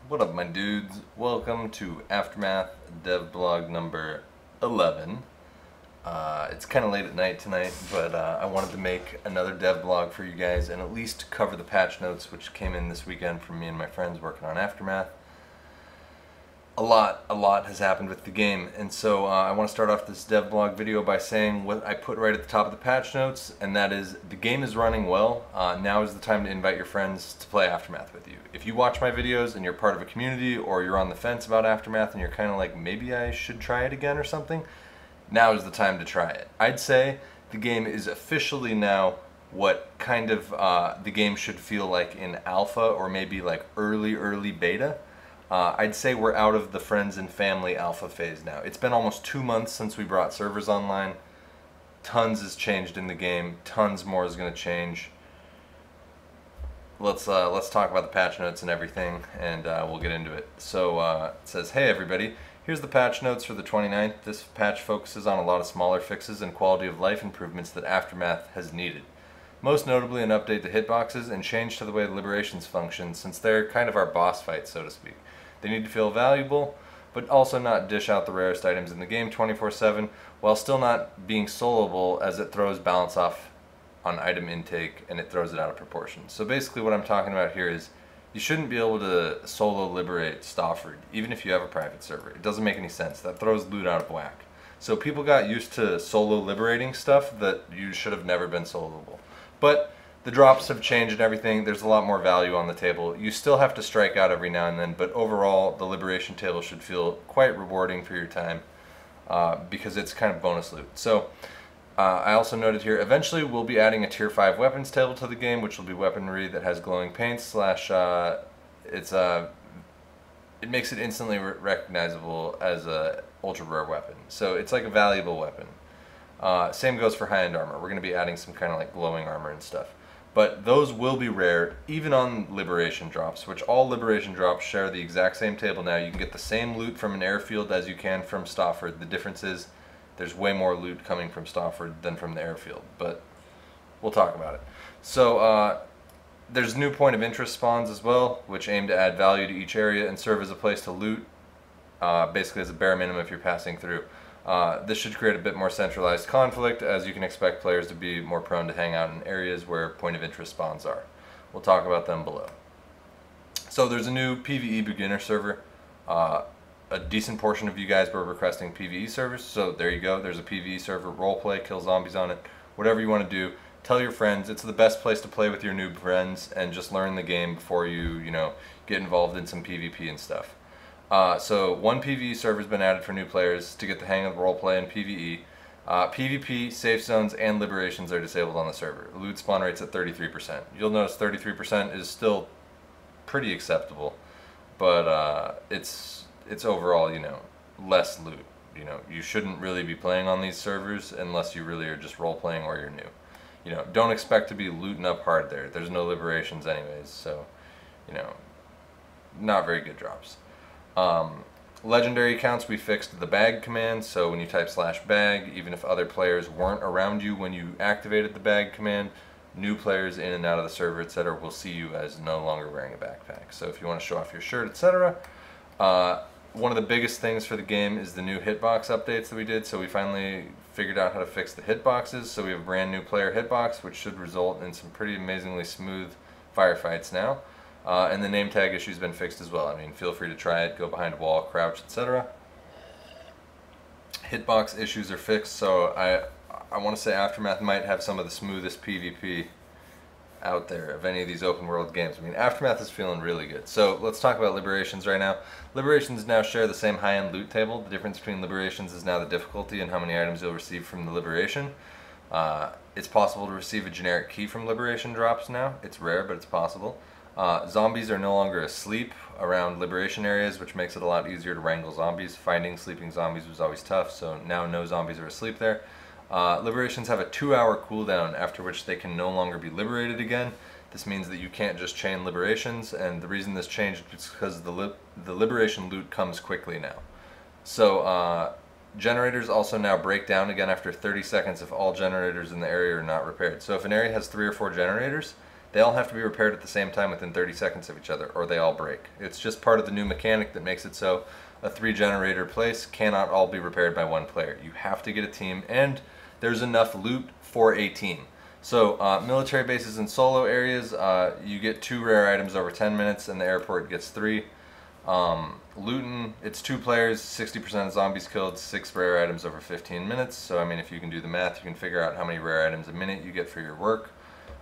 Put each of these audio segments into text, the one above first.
What up, my dudes? Welcome to Aftermath Dev Blog number 11. It's kind of late at night tonight, but I wanted to make another dev blog for you guys and at least cover the patch notes which came in this weekend from me and my friends working on Aftermath. A lot has happened with the game, and so I want to start off this dev blog video by saying what I put right at the top of the patch notes, and that is the game is running well. Now is the time to invite your friends to play Aftermath with you. If you watch my videos and you're part of a community, or you're on the fence about Aftermath and you're kind of like, maybe I should try it again or something, now is the time to try it. I'd say the game is officially now what kind of the game should feel like in alpha or maybe like early beta. I'd say we're out of the friends and family alpha phase now. It's been almost 2 months since we brought servers online. Tons has changed in the game. Tons more is going to change. Let's talk about the patch notes and everything, and we'll get into it. So it says, hey everybody, here's the patch notes for the 29th. This patch focuses on a lot of smaller fixes and quality of life improvements that Aftermath has needed. Most notably an update to hitboxes and change to the way the liberations function, since they're kind of our boss fight, so to speak. They need to feel valuable, but also not dish out the rarest items in the game 24/7, while still not being soloable, as it throws balance off on item intake and it throws it out of proportion. So basically what I'm talking about here is you shouldn't be able to solo liberate Stafford, even if you have a private server. It doesn't make any sense. That throws loot out of whack. So people got used to solo liberating stuff that you should have never been soloable. But the drops have changed and everything. There's a lot more value on the table. You still have to strike out every now and then, but overall the liberation table should feel quite rewarding for your time because it's kind of bonus loot. So I also noted here, eventually we'll be adding a tier 5 weapons table to the game, which will be weaponry that has glowing paint slash it makes it instantly recognizable as a ultra rare weapon. So it's like a valuable weapon. Same goes for high-end armor. We're going to be adding some kind of like glowing armor and stuff. But those will be rare, even on liberation drops, which all liberation drops share the exact same table now. You can get the same loot from an airfield as you can from Stafford. The difference is there's way more loot coming from Stafford than from the airfield, but we'll talk about it. So there's new point of interest spawns as well, which aim to add value to each area and serve as a place to loot, basically as a bare minimum if you're passing through. This should create a bit more centralized conflict, as you can expect players to be more prone to hang out in areas where point of interest spawns are. We'll talk about them below. So there's a new PVE Beginner Server. A decent portion of you guys were requesting PVE servers, so there you go. There's a PVE server, roleplay, kill zombies on it, whatever you want to do. Tell your friends. It's the best place to play with your new friends and just learn the game before you get involved in some PvP and stuff. So one PvE server has been added for new players to get the hang of roleplay and PvE. PvP, safe zones, and liberations are disabled on the server. Loot spawn rate's at 33%. You'll notice 33% is still pretty acceptable, but it's overall, less loot. You shouldn't really be playing on these servers unless you really are just role-playing or you're new. Don't expect to be looting up hard there. There's no liberations anyways, so, not very good drops. Legendary accounts, we fixed the bag command, so when you type /bag, even if other players weren't around you when you activated the bag command, new players in and out of the server, etc., will see you as no longer wearing a backpack. So if you want to show off your shirt, etc., one of the biggest things for the game is the new hitbox updates that we did. So we finally figured out how to fix the hitboxes, so we have a brand new player hitbox, which should result in some pretty amazingly smooth firefights now. And the name tag issue's been fixed as well. I mean, feel free to try it, go behind a wall, crouch, etc. Hitbox issues are fixed, so I want to say Aftermath might have some of the smoothest PvP out there of any of these open world games. I mean, Aftermath is feeling really good. So let's talk about liberations right now. Liberations now share the same high-end loot table. The difference between liberations is now the difficulty and how many items you'll receive from the liberation. It's possible to receive a generic key from liberation drops now. It's rare, but it's possible. Zombies are no longer asleep around liberation areas, which makes it a lot easier to wrangle zombies. Finding sleeping zombies was always tough, so now no zombies are asleep there. Liberations have a 2-hour cooldown, after which they can no longer be liberated again. This means that you can't just chain liberations, and the reason this changed is because the liberation loot comes quickly now. So generators also now break down again after 30 seconds if all generators in the area are not repaired. So if an area has 3 or 4 generators, they all have to be repaired at the same time within 30 seconds of each other, or they all break. It's just part of the new mechanic that makes it so a 3-generator place cannot all be repaired by one player. You have to get a team, and there's enough loot for a team. So military bases and solo areas, you get 2 rare items over 10 minutes, and the airport gets 3. Looting, it's 2 players, 60% of zombies killed, 6 rare items over 15 minutes. So I mean, if you can do the math, you can figure out how many rare items a minute you get for your work.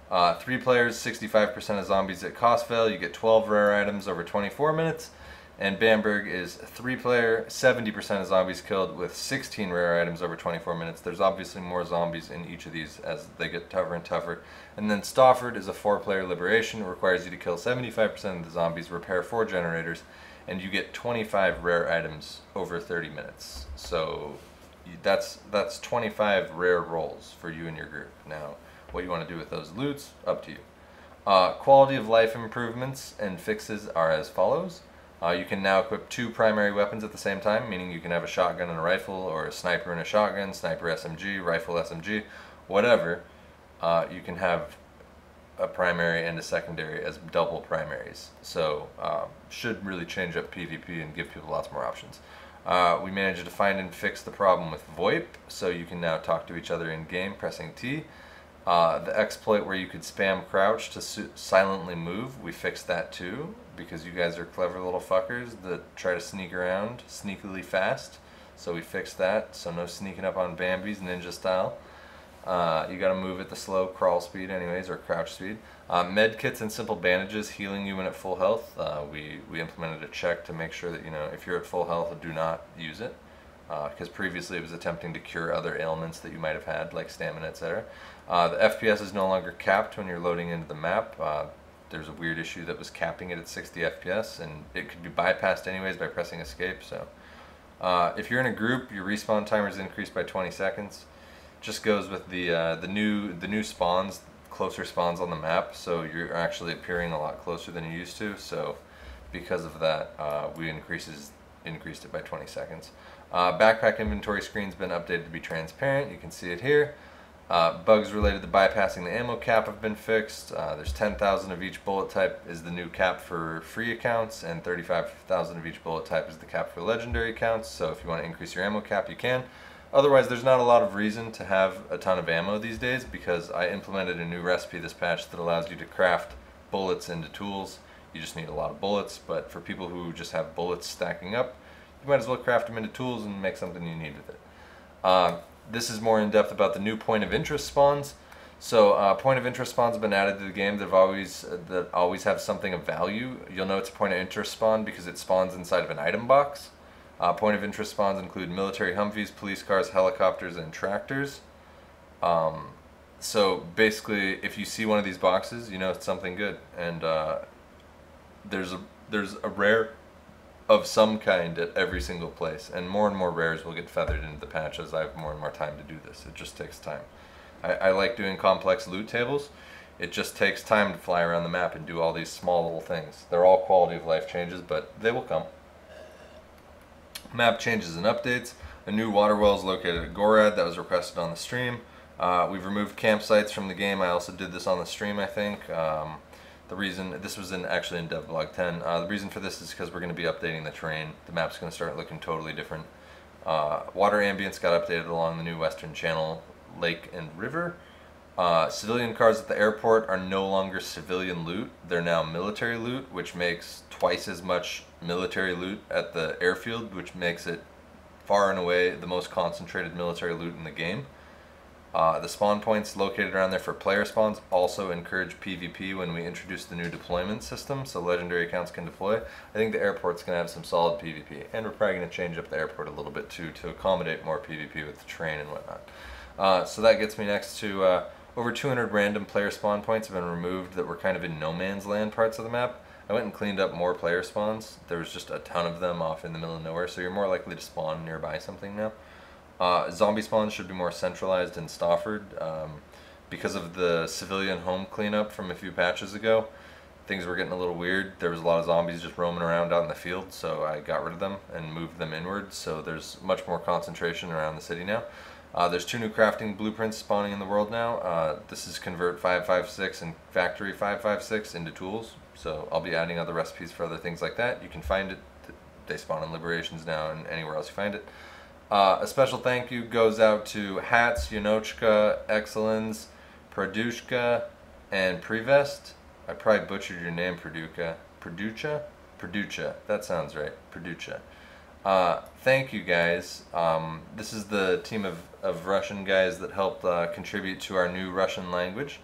3 players, 65% of zombies at cost fail, you get 12 rare items over 24 minutes. And Bamberg is 3 player, 70% of zombies killed with 16 rare items over 24 minutes. There's obviously more zombies in each of these as they get tougher and tougher. And then Stafford is a 4-player liberation. It requires you to kill 75% of the zombies, repair 4 generators, and you get 25 rare items over 30 minutes. So that's 25 rare rolls for you and your group. Now, what you want to do with those loots, up to you. Quality of life improvements and fixes are as follows. You can now equip 2 primary weapons at the same time, meaning you can have a shotgun and a rifle, or a sniper and a shotgun, sniper SMG, rifle SMG, whatever. You can have a primary and a secondary as double primaries. So should really change up PvP and give people lots more options. We managed to find and fix the problem with VoIP, so you can now talk to each other in game pressing T. The exploit where you could spam crouch to silently move, we fixed that too, because you guys are clever little fuckers that try to sneak around sneakily fast. So we fixed that, so no sneaking up on Bambies ninja style. You gotta move at the slow crawl speed anyways, or crouch speed. Med kits and simple bandages healing you when at full health. We implemented a check to make sure that, you know, if you're at full health, do not use it. Because previously it was attempting to cure other ailments that you might have had, like stamina, etc. The FPS is no longer capped when you're loading into the map. There's a weird issue that was capping it at 60 FPS, and it could be bypassed anyways by pressing escape. So if you're in a group, your respawn timer is increased by 20 seconds. Just goes with the new spawns, closer spawns on the map, so you're actually appearing a lot closer than you used to. So because of that, we increased it by 20 seconds. Backpack inventory screen's been updated to be transparent. You can see it here. Bugs related to bypassing the ammo cap have been fixed. There's 10,000 of each bullet type is the new cap for free accounts, and 35,000 of each bullet type is the cap for legendary accounts. So if you want to increase your ammo cap, you can. Otherwise, there's not a lot of reason to have a ton of ammo these days, because I implemented a new recipe this patch that allows you to craft bullets into tools. You just need a lot of bullets, but for people who just have bullets stacking up, you might as well craft them into tools and make something you need with it. This is more in depth about the new point of interest spawns. So point of interest spawns have been added to the game that always have something of value. You'll know it's a point of interest spawn because it spawns inside of an item box. Point of interest spawns include military Humvees, police cars, helicopters, and tractors. So basically, if you see one of these boxes, you know it's something good. And there's a rare of some kind at every single place, and more rares will get feathered into the patch as I have more and more time to do this. It just takes time. I like doing complex loot tables. It just takes time to fly around the map and do all these small little things. They're all quality of life changes, but they will come. Map changes and updates. A new water well is located at Gorad that was requested on the stream. We've removed campsites from the game. I also did this on the stream, I think. The reason, this was actually in devlog 10, the reason for this is because we're going to be updating the terrain. The map's going to start looking totally different. Water ambience got updated along the new western channel, lake and river. Civilian cars at the airport are no longer civilian loot. They're now military loot, which makes twice as much military loot at the airfield, which makes it far and away the most concentrated military loot in the game. The spawn points located around there for player spawns also encourage PvP when we introduce the new deployment system, so legendary accounts can deploy. I think the airport's going to have some solid PvP, and we're probably going to change up the airport a little bit too to accommodate more PvP with the terrain and whatnot. So that gets me next to over 200 random player spawn points have been removed that were kind of in no man's land parts of the map. I went and cleaned up more player spawns. There was just a ton of them off in the middle of nowhere, so you're more likely to spawn nearby something now. Zombie spawns should be more centralized in Stafford. Because of the civilian home cleanup from a few patches ago, things were getting a little weird. There was a lot of zombies just roaming around out in the field, so I got rid of them and moved them inward, so there's much more concentration around the city now. There's 2 new crafting blueprints spawning in the world now. This is Convert 556 and Factory 556 into tools. So I'll be adding other recipes for other things like that. You can find it. They spawn in Liberations now and anywhere else you find it. A special thank you goes out to Hats, Yonochka, Excellence, Pradushka, and Prevest. I probably butchered your name, Praducha. Praducha. That sounds right. Praducha. Thank you guys. This is the team of Russian guys that helped contribute to our new Russian language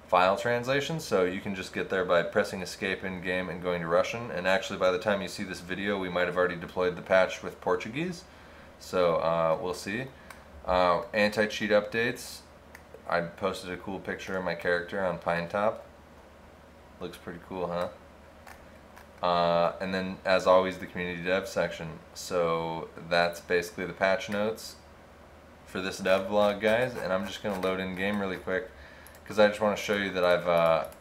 file translation. So you can just get there by pressing escape in game and going to Russian. And actually by the time you see this video, we might have already deployed the patch with Portuguese. So we'll see. AntiCheat Updates. I posted a cool picture of my character on Pine Top. Looks pretty cool, huh? And then, as always, the community dev section. So that's basically the patch notes for this dev vlog, guys. And I'm just gonna load in game really quick because I just want to show you that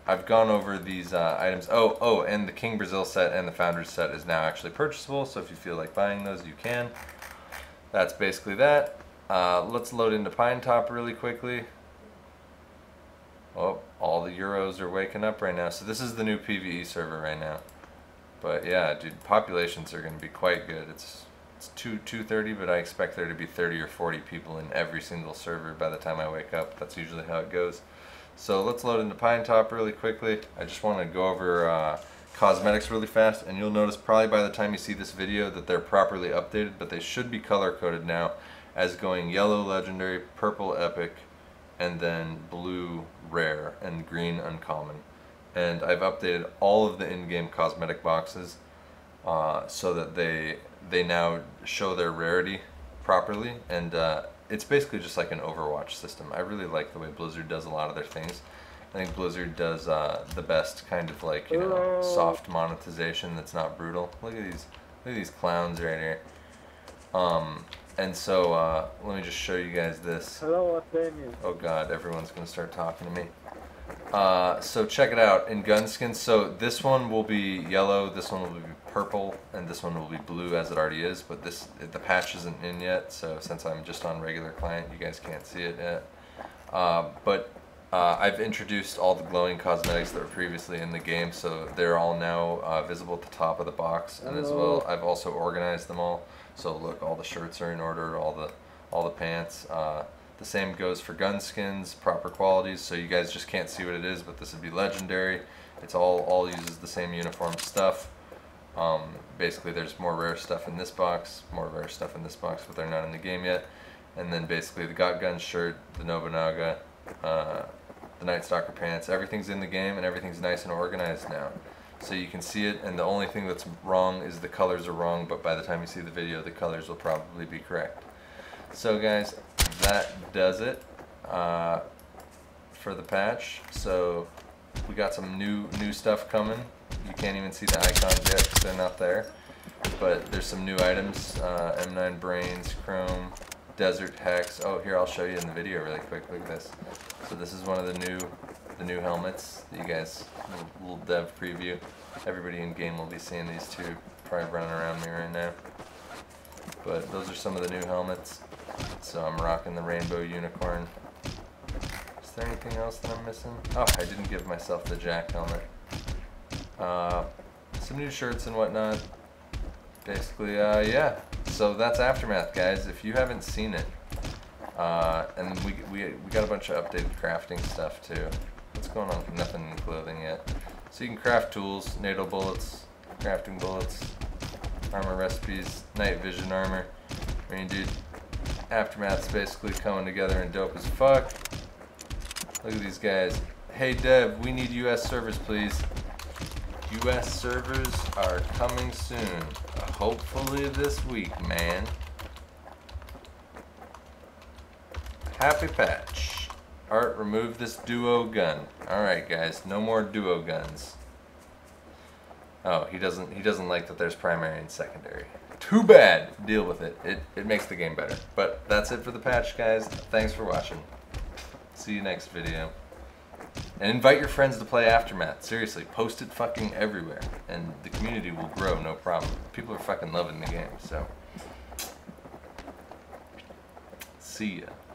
I've gone over these items. Oh, and the King Brazil set and the Founders set is now actually purchasable. So if you feel like buying those, you can. That's basically that. Let's load into Pine Top really quickly. Oh, all the Euros are waking up right now. So this is the new PVE server right now. But yeah, dude, populations are going to be quite good. It's 230, but I expect there to be 30 or 40 people in every single server by the time I wake up. That's usually how it goes. So let's load into Pine Top really quickly. I just want to go over cosmetics really fast, and you'll notice probably by the time you see this video that they're properly updated, but they should be color coded now as going yellow legendary, purple epic, and then blue rare and green uncommon. And I've updated all of the in-game cosmetic boxes so that they now show their rarity properly, and it's basically just like an Overwatch system. I really like the way Blizzard does a lot of their things. I think Blizzard does the best kind of like, you know, soft monetization that's not brutal. Look at these clowns right here. And so let me just show you guys this. Hello, Artemis. Oh god, everyone's gonna start talking to me. So check it out in Gunskins. So this one will be yellow, this one will be purple, and this one will be blue as it already is. But the patch isn't in yet. So since I'm just on regular client, you guys can't see it yet. I've introduced all the glowing cosmetics that were previously in the game, so they're all now visible at the top of the box. And as well, I've also organized them all. So look, all the shirts are in order, all the pants. The same goes for gun skins, proper qualities. So you guys just can't see what it is, but this would be legendary. It's all uses the same uniform stuff. Basically, there's more rare stuff in this box, more rare stuff in this box, but they're not in the game yet. And then basically the Got Gun shirt, the Nobunaga, the Night Stalker pants, everything's in the game and everything's nice and organized now. So you can see it, and the only thing that's wrong is the colors are wrong, but by the time you see the video, the colors will probably be correct. So guys, that does it for the patch. So we got some new stuff coming. You can't even see the icons yet because they're not there. But there's some new items, M9 Brains, Chrome, Desert Hex. Oh, here, I'll show you in the video really quick. Look at this. So this is one of the new helmets that you guys, little dev preview. Everybody in game will be seeing these two probably running around me right now. But those are some of the new helmets. So I'm rocking the Rainbow Unicorn. Is there anything else that I'm missing? Oh, I didn't give myself the Jack helmet. Some new shirts and whatnot. Basically, yeah. So that's Aftermath, guys. If you haven't seen it, and we got a bunch of updated crafting stuff too. What's going on? Nothing in clothing yet. So you can craft tools, NATO bullets, crafting bullets, armor recipes, night vision armor. I mean, dude, Aftermath's basically coming together and dope as fuck. Look at these guys. Hey Dev, we need US servers, please. US servers are coming soon. Hopefully this week, man. Happy patch. Art, remove this duo gun. Alright guys, no more duo guns. Oh, he doesn't like that there's primary and secondary. Too bad! Deal with it. It makes the game better. But that's it for the patch, guys. Thanks for watching. See you next video. And invite your friends to play Aftermath. Seriously, post it fucking everywhere. And the community will grow, no problem. People are fucking loving the game, so. See See ya.